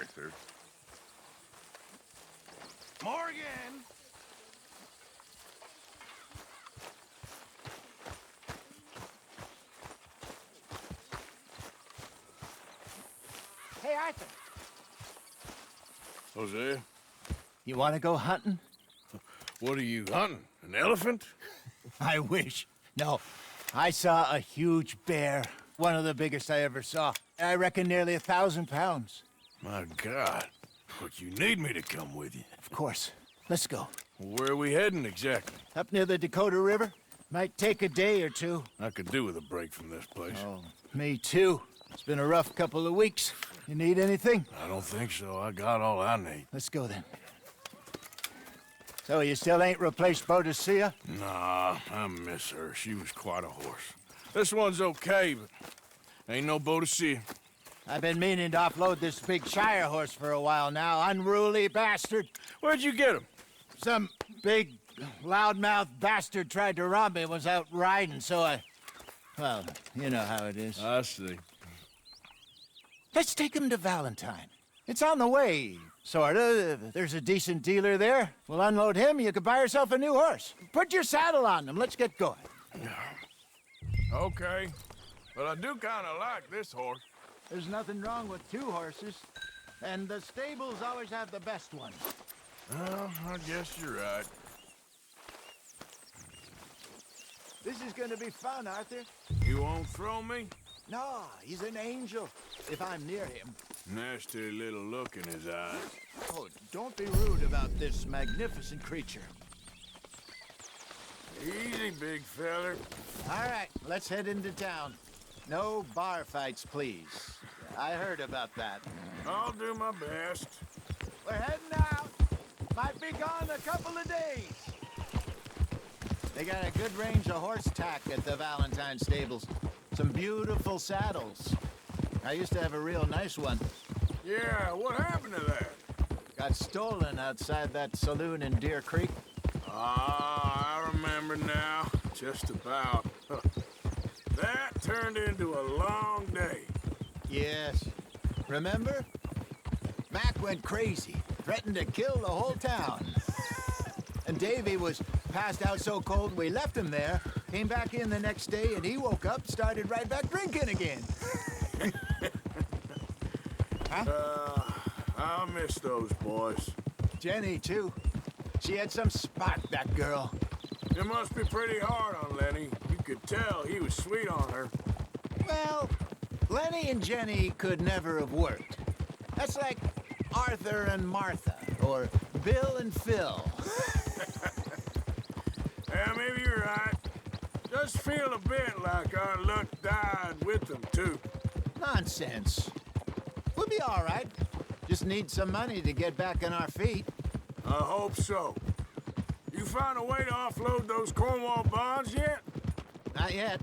Arthur. Morgan! Hey, Arthur. Jose, You want to go hunting? what are you hunting? An elephant? I wish. No, I saw a huge bear. One of the biggest I ever saw. I reckon nearly 1,000 pounds. My God. But you need me to come with you. Of course. Let's go. Where are we heading exactly? Up near the Dakota River. Might take a day or two. I could do with a break from this place. Oh, me too. It's been a rough couple of weeks. You need anything? I don't think so. I got all I need. Let's go then. So you still ain't replaced Boadicea? Nah, I miss her. She was quite a horse. This one's okay, but ain't no Boadicea. I've been meaning to offload this big Shire horse for a while now. Unruly bastard. Where'd you get him? Some big, loudmouth bastard tried to rob me, was out riding, so well, you know how it is. I see. Let's take him to Valentine. It's on the way, sorta. There's a decent dealer there. We'll unload him, you could buy yourself a new horse. Put your saddle on him, let's get going. Okay, but I do kind of like this horse. There's nothing wrong with two horses, and the stables always have the best ones. Well, I guess you're right. This is gonna be fun, Arthur. You won't throw me? No, he's an angel, if I'm near him. Nasty little look in his eyes. Oh, don't be rude about this magnificent creature. Easy, big feller. All right, let's head into town. No bar fights, please. I heard about that. I'll do my best. We're heading out. Might be gone a couple of days. They got a good range of horse tack at the Valentine stables. Some beautiful saddles. I used to have a real nice one. Yeah, what happened to that? Got stolen outside that saloon in Deer Creek. Ah, I remember now. Just about. That turned into a long day. Yes. Remember? Mac went crazy. threatened to kill the whole town. And Davy was passed out so cold we left him there, came back in the next day, and he woke up, started right back drinking again. Huh? I miss those boys. Jenny, too. She had some spot, that girl. It must be pretty hard on Lenny. You could tell he was sweet on her. Well, Lenny and Jenny could never have worked. That's like Arthur and Martha, or Bill and Phil. Yeah, maybe you're right. Does feel a bit like our luck died with them, too. Nonsense. We'll be all right. Just need some money to get back on our feet. I hope so. You found a way to offload those Cornwall bonds yet? Not yet.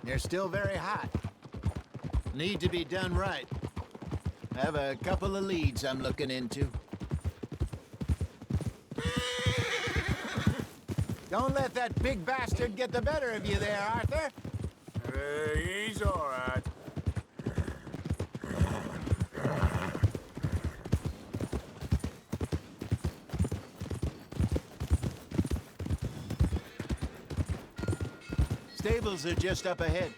They're still very hot. Need to be done right. I have a couple of leads I'm looking into. Don't let that big bastard get the better of you there, Arthur. He's all right. Stables are just up ahead.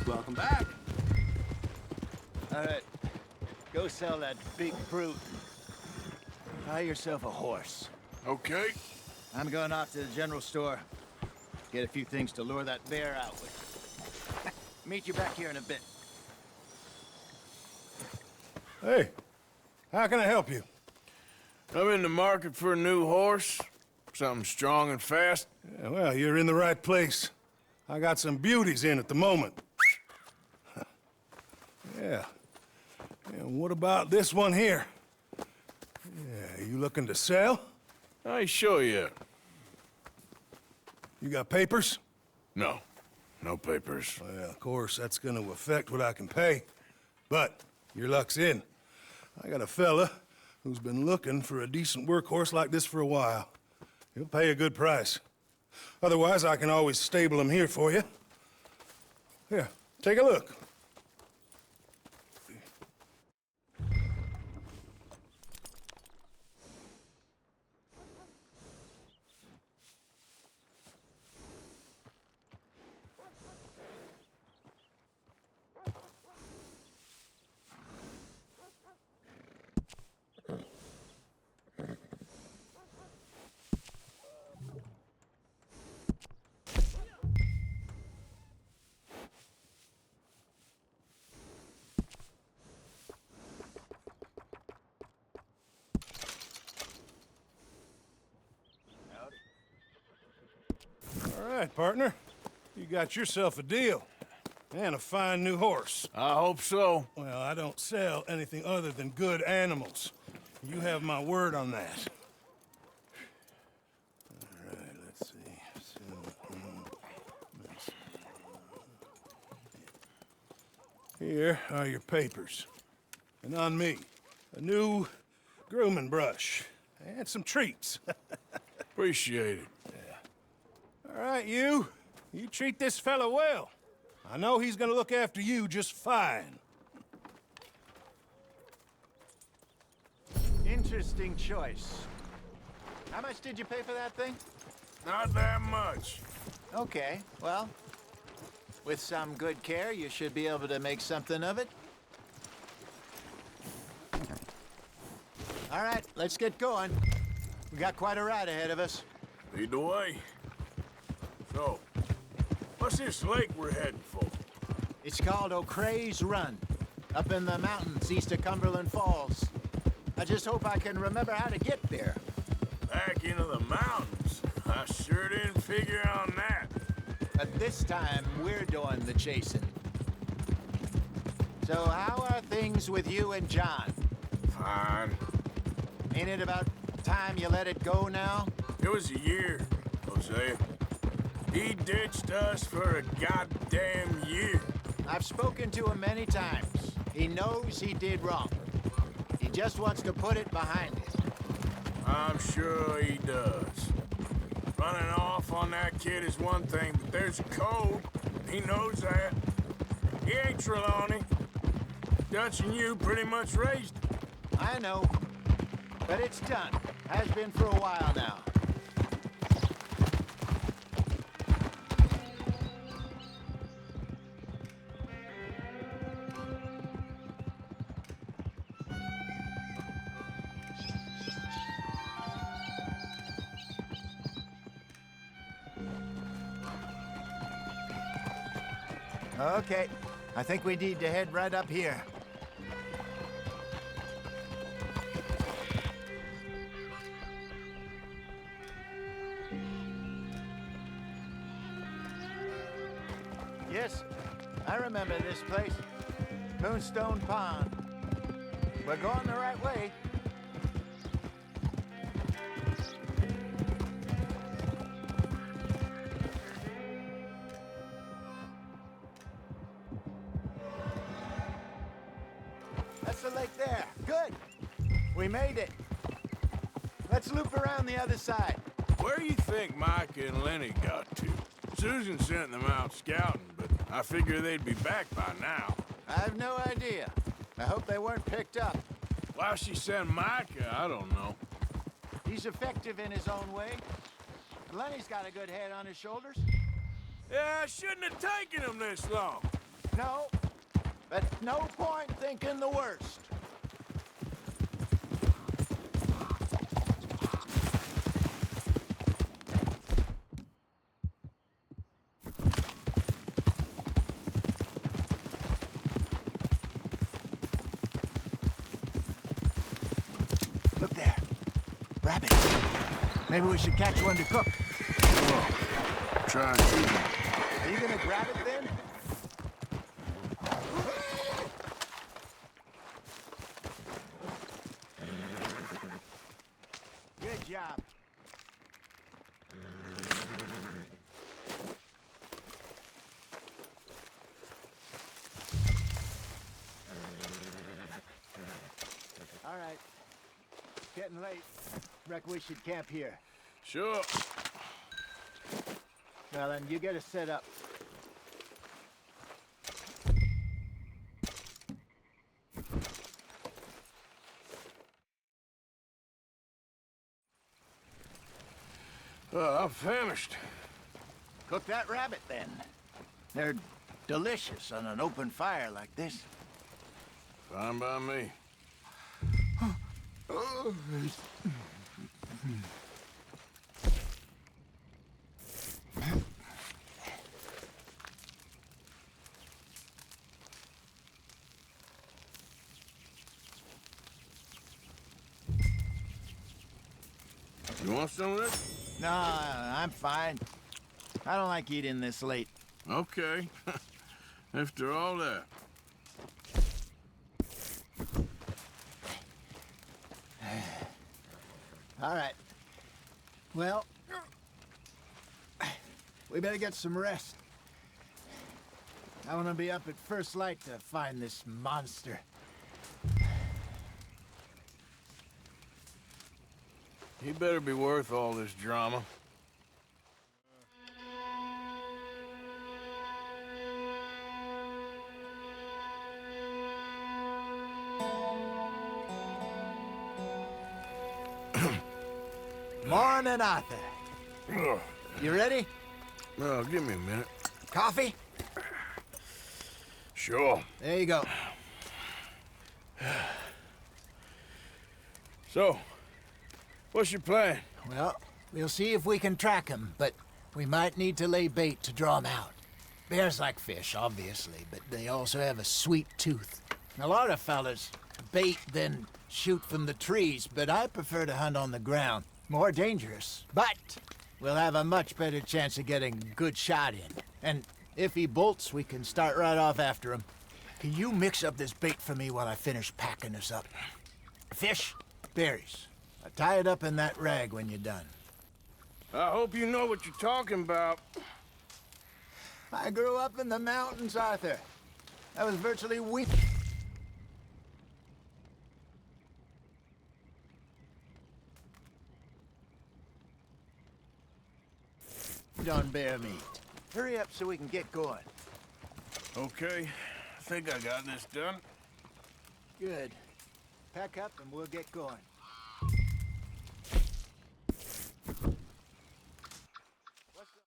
Welcome back. All right. Go sell that big brute. Buy yourself a horse. Okay. I'm going off to the general store. Get a few things to lure that bear out with. Meet you back here in a bit. Hey, how can I help you? I'm in the market for a new horse. Something strong and fast. Yeah, well, you're in the right place. I got some beauties in at the moment. Yeah. And what about this one here? Yeah, you looking to sell? I ain't sure yet. You got papers? No. No papers. Well, of course, that's gonna affect what I can pay. But your luck's in. I got a fella who's been looking for a decent workhorse like this for a while. He'll pay a good price. Otherwise, I can always stable him here for you. Here, take a look. All right, partner. You got yourself a deal. And a fine new horse. I hope so. Well, I don't sell anything other than good animals. You have my word on that. All right, let's see. Here are your papers. And on me, a new grooming brush. And some treats. Appreciate it. All right, you. You treat this fella well. I know he's gonna look after you just fine. Interesting choice. How much did you pay for that thing? Not that much. Okay, well, with some good care, you should be able to make something of it. All right, let's get going. We got quite a ride ahead of us. Lead the way. So, what's this lake we're heading for? It's called O'Creagh's Run, up in the mountains east of Cumberland Falls. I just hope I can remember how to get there. Back into the mountains? I sure didn't figure on that. But this time, we're doing the chasing. So how are things with you and John? Fine. Ain't it about time you let it go now? It was a year, Hosea. He ditched us for a goddamn year. I've spoken to him many times. He knows he did wrong. He just wants to put it behind him. I'm sure he does. Running off on that kid is one thing, but there's a code. He knows that. He ain't Trelawney. Dutch and you pretty much raised him. I know. But it's done. Has been for a while now. Okay, I think we need to head right up here. Yes, I remember this place. Moonstone Pond. We're going the right way. That's the lake there. Good. We made it. Let's loop around the other side. Where do you think Micah and Lenny got to? Susan sent them out scouting, but I figure they'd be back by now. I have no idea. I hope they weren't picked up. Why she sent Micah, I don't know. He's effective in his own way. Lenny's got a good head on his shoulders. Yeah, I shouldn't have taken him this long. No, but no point thinking the worst. Look there. Rabbit. Maybe we should catch one to cook. Whoa. Try and do that. Are you gonna grab it then? Good job. All right. Getting late. Reckon we should camp here. Sure. Well, then you get us set up. I'm famished. Cook that rabbit then. They're delicious on an open fire like this. Fine by me. You want some of this? No, I'm fine. I don't like eating this late. Okay. After all that. All right. Well, we better get some rest. I want to be up at first light to find this monster. He better be worth all this drama. Morning, Arthur. Ugh. You ready? Well, give me a minute. Coffee? Sure. There you go. So, what's your plan? Well, we'll see if we can track him, but we might need to lay bait to draw him out. Bears like fish, obviously, but they also have a sweet tooth. A lot of fellas bait, then shoot from the trees, but I prefer to hunt on the ground. More dangerous, but we'll have a much better chance of getting a good shot in. And if he bolts, we can start right off after him. Can you mix up this bait for me while I finish packing this up? Fish, berries. Tie it up in that rag when you're done. I hope you know what you're talking about. I grew up in the mountains, Arthur. I was virtually weak. On bear meat. Hurry up so we can get going. Okay, I think I got this done. Good. pack up and we'll get going. What's up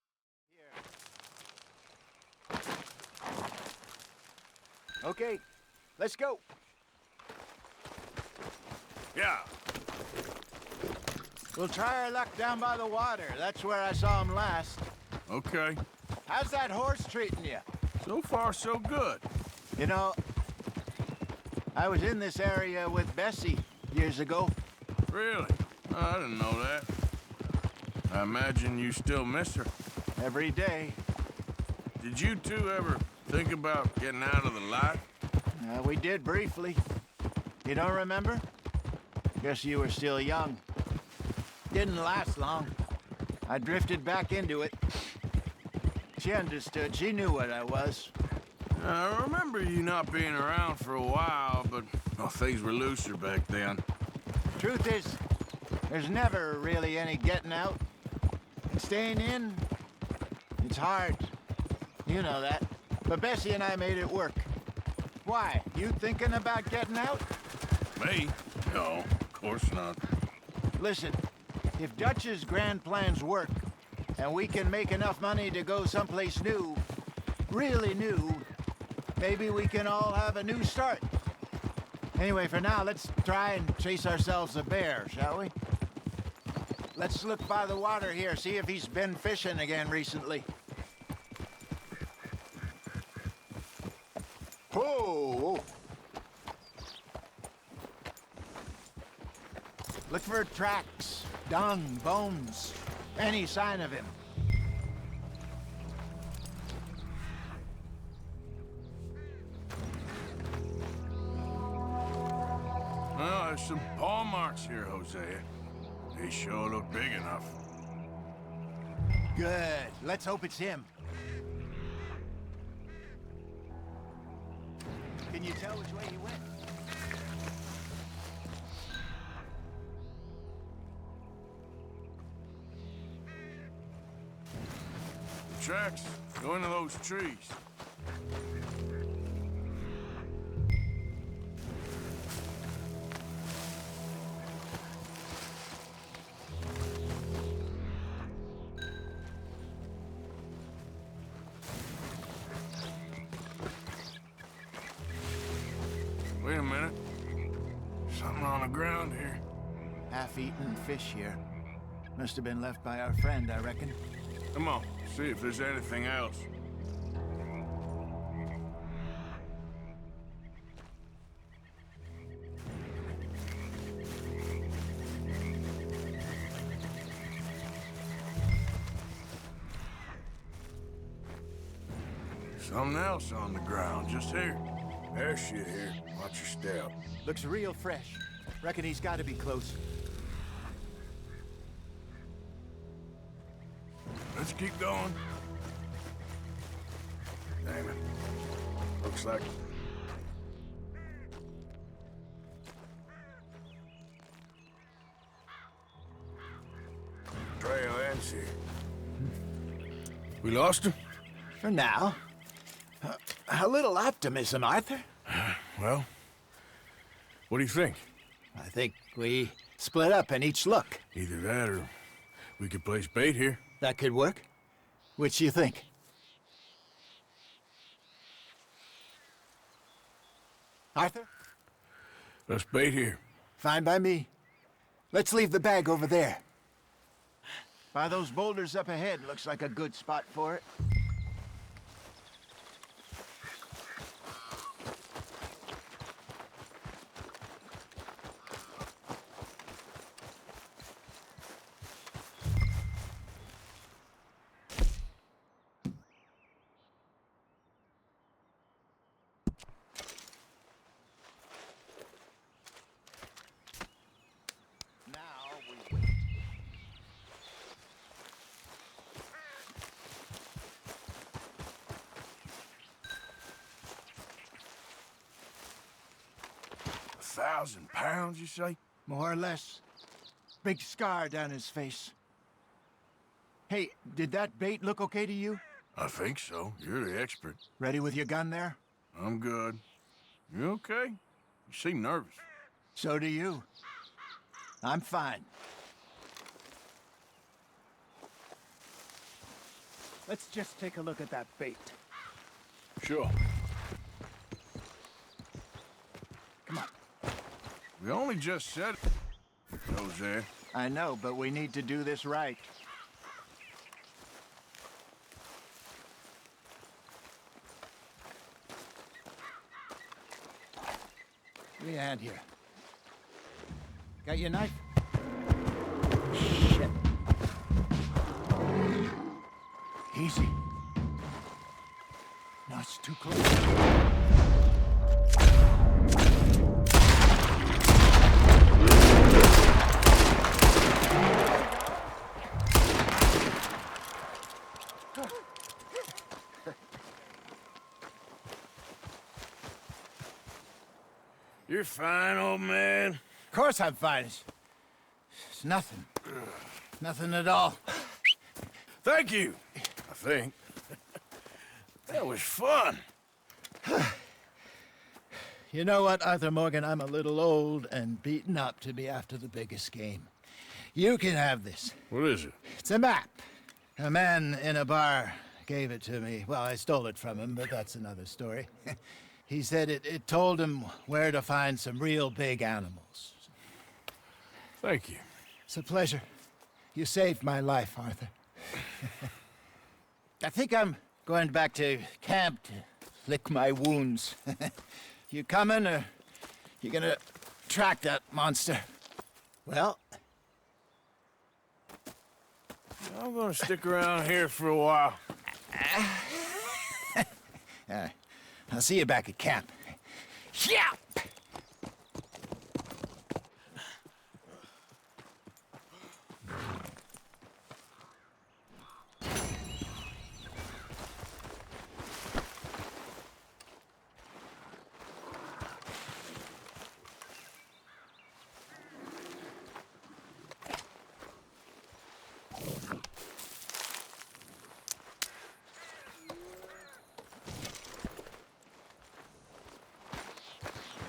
here? Okay, let's go. Yeah. We'll try our luck down by the water. That's where I saw him last. Okay. How's that horse treating you? So far, so good. You know, I was in this area with Bessie years ago. Really? Oh, I didn't know that. I imagine you still miss her. Every day. Did you two ever think about getting out of the life? We did briefly. You don't remember? Guess you were still young. Didn't last long. I drifted back into it. She understood. She knew what I was. I remember you not being around for a while, but well, things were looser back then. Truth is, there's never really any getting out. And staying in, it's hard. You know that. But Bessie and I made it work. Why? You thinking about getting out? Me? No, of course not. Listen, if Dutch's grand plans work, and we can make enough money to go someplace new, really new, maybe we can all have a new start. Anyway, for now, let's try and chase ourselves a bear, shall we? Let's look by the water here, see if he's been fishing again recently. Whoa! Look for tracks, dung, bones, any sign of him. Well, there's some paw marks here, Hosea. They sure look big enough. Good. Let's hope it's him. Can you tell which way he went? Tracks go into those trees. Wait a minute. Something on the ground here. Half-eaten fish here. Must have been left by our friend, I reckon. Come on, see if there's anything else. Something else on the ground, just here. There's shit here. Watch your step. Looks real fresh. Reckon he's got to be close. Let's keep going. Damn it. Looks like... trail ends here. We lost him? For now. A little optimism, Arthur. Well, what do you think? I think we split up and each look. Either that or we could place bait here. That could work. Which you think? Arthur? Let's bait here. Fine by me. Let's leave the bag over there. By those boulders up ahead, looks like a good spot for it. Now we wait. £1,000, you say? More or less. Big scar down his face. Hey, did that bait look okay to you? I think so. You're the expert. Ready with your gun there? I'm good. You okay? You seem nervous. So do you. I'm fine. Let's just take a look at that bait. Sure. Come on. We only just said it, Jose. I know, but we need to do this right. Give me a hand here. Got your knife? Shit. Easy. No, it's too close. You're fine, old man. Of course I'm fine. It's nothing. Nothing at all. Thank you, I think. That was fun. You know what, Arthur Morgan? I'm a little old and beaten up to be after the biggest game. You can have this. What is it? It's a map. A man in a bar gave it to me. Well, I stole it from him, but that's another story. He said it told him where to find some real big animals. Thank you. It's a pleasure. You saved my life, Arthur. I think I'm going back to camp to lick my wounds. You coming, or you gonna track that monster? Well, I'm gonna stick around here for a while. I'll see you back at camp. Yeah!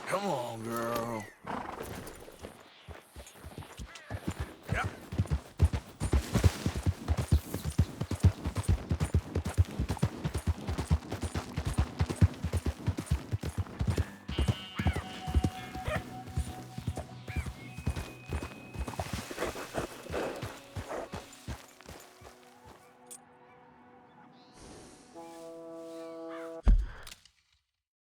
Come on, girl.